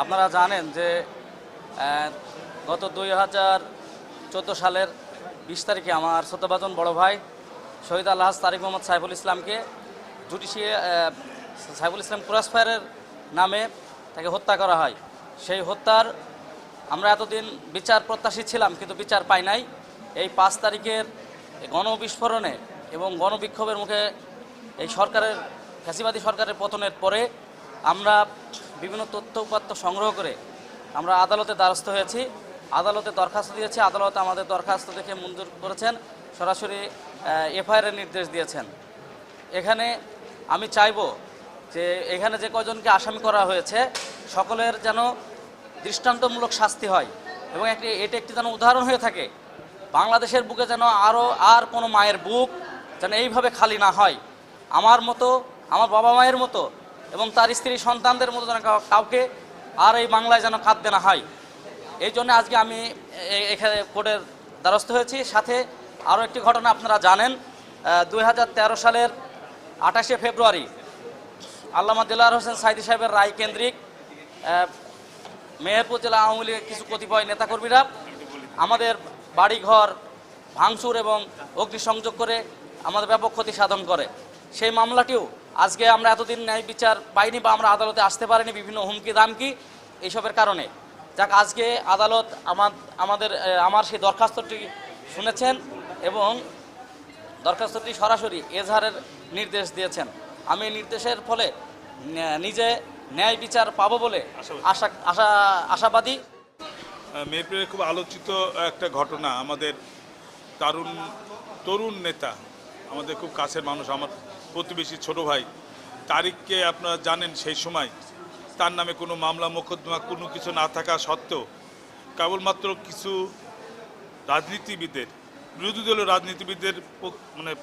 আপনারা জানেন যে গত 2014 সালের 20 তারিখে আমার শ্রদ্ধাভাজন বড় ভাই শহীদ আলহাজ তারিক মোহাম্মদ সাইফুল ইসলামকে সাইফুল ইসলাম ক্রসফায়ারের নামে তাকে হত্যা করা হয়। সেই হত্যার আমরা এতদিন বিচার প্রত্যাশী ছিলাম, কিন্তু বিচার পাই নাই। এই 5 তারিখের গণবিস্ফোরণে এবং গণবিক্ষোভের মুখে এই সরকারের ফ্যাসিবাদী সরকারের পতনের পরে আমরা বিভিন্ন তথ্য উপাত্ত সংগ্রহ করে আমরা আদালতে দ্বারস্থ হয়েছি, আদালতে দরখাস্ত দিয়েছি। আদালত আমাদের দরখাস্ত দেখে মঞ্জুর করেছেন, সরাসরি এফআইআরের নির্দেশ দিয়েছেন। এখানে আমি চাইব যে এখানে যে কয়জনকে আসামি করা হয়েছে সকলের যেন দৃষ্টান্তমূলক শাস্তি হয় এবং এটা একটি যেন উদাহরণ হয়ে থাকে। বাংলাদেশের বুকে যেন আর কোনো মায়ের বুক যেন এইভাবে খালি না হয়। আমার মতো, আমার বাবা মায়ের মতো এবং তার স্ত্রী সন্তানদের মতো যেন কাউকে আর এই বাংলায় যেন কাঁদতে না হয়। এই জন্য আজকে আমি এখানে কোর্টের দ্বারস্থ হয়েছি। সাথে আরও একটি ঘটনা আপনারা জানেন, 2013 সালের 28শে ফেব্রুয়ারি আল্লামা দিলওয়ার হোসেন সাঈদী সাহেবের রায় কেন্দ্রিক মেহেরপুর জেলা আওয়ামী লীগের কিছু কতিপয় নেতাকর্মীরা আমাদের বাড়িঘর ভাঙচুর এবং অগ্নিসংযোগ করে আমাদের ব্যাপক ক্ষতি সাধন করে। সেই মামলাটিও আজকে আমরা এতদিন ন্যায় বিচার পাইনি বা আমরা আদালতে আসতে পারিনি বিভিন্ন হুমকি দামকি এইসবের কারণে। যাক, আজকে আদালত আমার সেই দরখাস্তটি শুনেছেন এবং দরখাস্তটি সরাসরি এজাহারের নির্দেশ দিয়েছেন। আমি নির্দেশের ফলে নিজে ন্যায় বিচার পাবো বলে আশাবাদী। মেহেরপুরে খুব আলোচিত একটা ঘটনা, আমাদের তরুণ নেতা, আমাদের খুব কাছের মানুষ, আমার প্রতিবেশী ছোট ভাই তারিককে আপনারা জানেন। সেই সময় তার নামে কোনো মামলা মোকদ্দমা কোনো কিছু না থাকা সত্ত্বেও কেবলমাত্র কিছু রাজনীতিবিদদের, বিরোধী দলীয় রাজনীতিবিদদের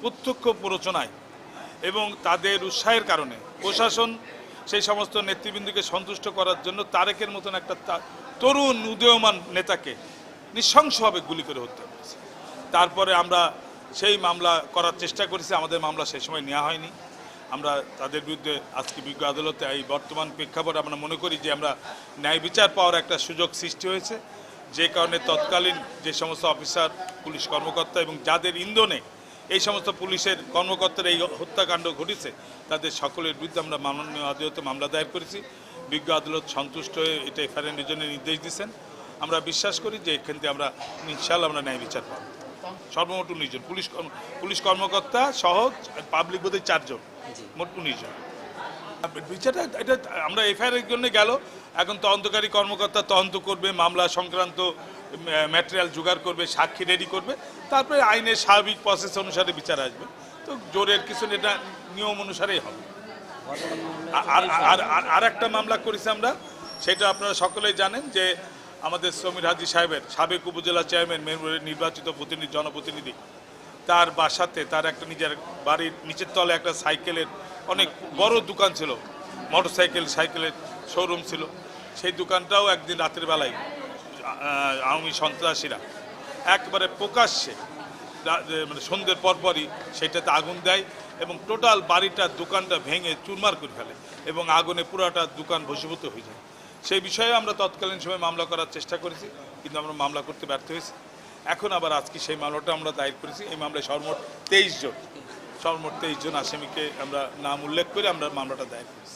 প্রত্যক্ষ প্ররোচনায় এবং তাদের উৎসাহের কারণে প্রশাসন সেই সমস্ত নেতৃবৃন্দকে সন্তুষ্ট করার জন্য তারেকের মতন একটা তরুণ উদীয়মান নেতাকে নৃশংসভাবে গুলি করে হত্যা করেছে। তারপরে আমরা সেই মামলা করার চেষ্টা করেছি, আমাদের মামলা সেই সময় নেওয়া হয়নি। আমরা তাদের বিরুদ্ধে আজকে বিজ্ঞ আদালতে এই বর্তমান প্রেক্ষাপটে আমরা মনে করি যে আমরা ন্যায় বিচার পাওয়ার একটা সুযোগ সৃষ্টি হয়েছে, যে কারণে তৎকালীন যে সমস্ত অফিসার, পুলিশ কর্মকর্তা এবং যাদের ইন্ধনে এই সমস্ত পুলিশের কর্মকর্তারা এই হত্যাকাণ্ড ঘটেছে তাদের সকলের বিরুদ্ধে আমরা মাননীয় আদালতে মামলা দায়ের করেছি। বিজ্ঞ আদালত সন্তুষ্ট হয়ে এটা এফআইআরের জন্য নির্দেশ দিয়েছেন। আমরা বিশ্বাস করি যে এখান থেকে আমরা ইনশাআল্লাহ আমরা ন্যায় বিচার পাবো। সর্বমোট 19 জন পুলিশ কর্মকর্তা সহ পাবলিক বোধহয় 4 জন, মোট 19 জন। বিচারটা এটা আমরা এফআইআরের জন্য গেল, এখন তদন্তকারী কর্মকর্তা তদন্ত করবে, মামলা সংক্রান্ত ম্যাটেরিয়াল জোগাড় করবে, সাক্ষী রেডি করবে, তারপরে আইনের স্বাভাবিক প্রসেস অনুসারে বিচার আসবে। তো জোরের কিছু এটা নিয়ম অনুসারেই হবে। আর একটা মামলা করেছি আমরা, সেটা আপনারা সকলেই জানেন যে আমাদের সমীর হাজী সাহেবের সাবেক উপজেলা চেয়ারম্যান, মেহেরপুরের নির্বাচিত জনপ্রতিনিধি, তার বাসাতে তার একটা নিজের বাড়ির নিচের তলে একটা সাইকেলের অনেক বড় দোকান ছিল, সাইকেলের শোরুম ছিল। সেই দোকানটাও একদিন রাতের বেলায় আওয়ামী সন্ত্রাসীরা একবারে প্রকাশ্যে সন্ধ্যের পরপরই সেটাতে আগুন দেয় এবং টোটাল দোকানটা ভেঙে চুরমার করে ফেলে এবং আগুনে পুরাটা দোকান ভস্মীভূত হয়ে যায়। সেই বিষয়ে আমরা তৎকালীন সময় মামলা করার চেষ্টা করেছি, কিন্তু আমরা মামলা করতে ব্যর্থ হয়েছি। এখন আবার আজকে সেই মামলাটা আমরা দায়ের করেছি। এই মামলায় সর্বমোট 23 জন আসামিকে আমরা নাম উল্লেখ করে আমরা মামলাটা দায়ের করেছি।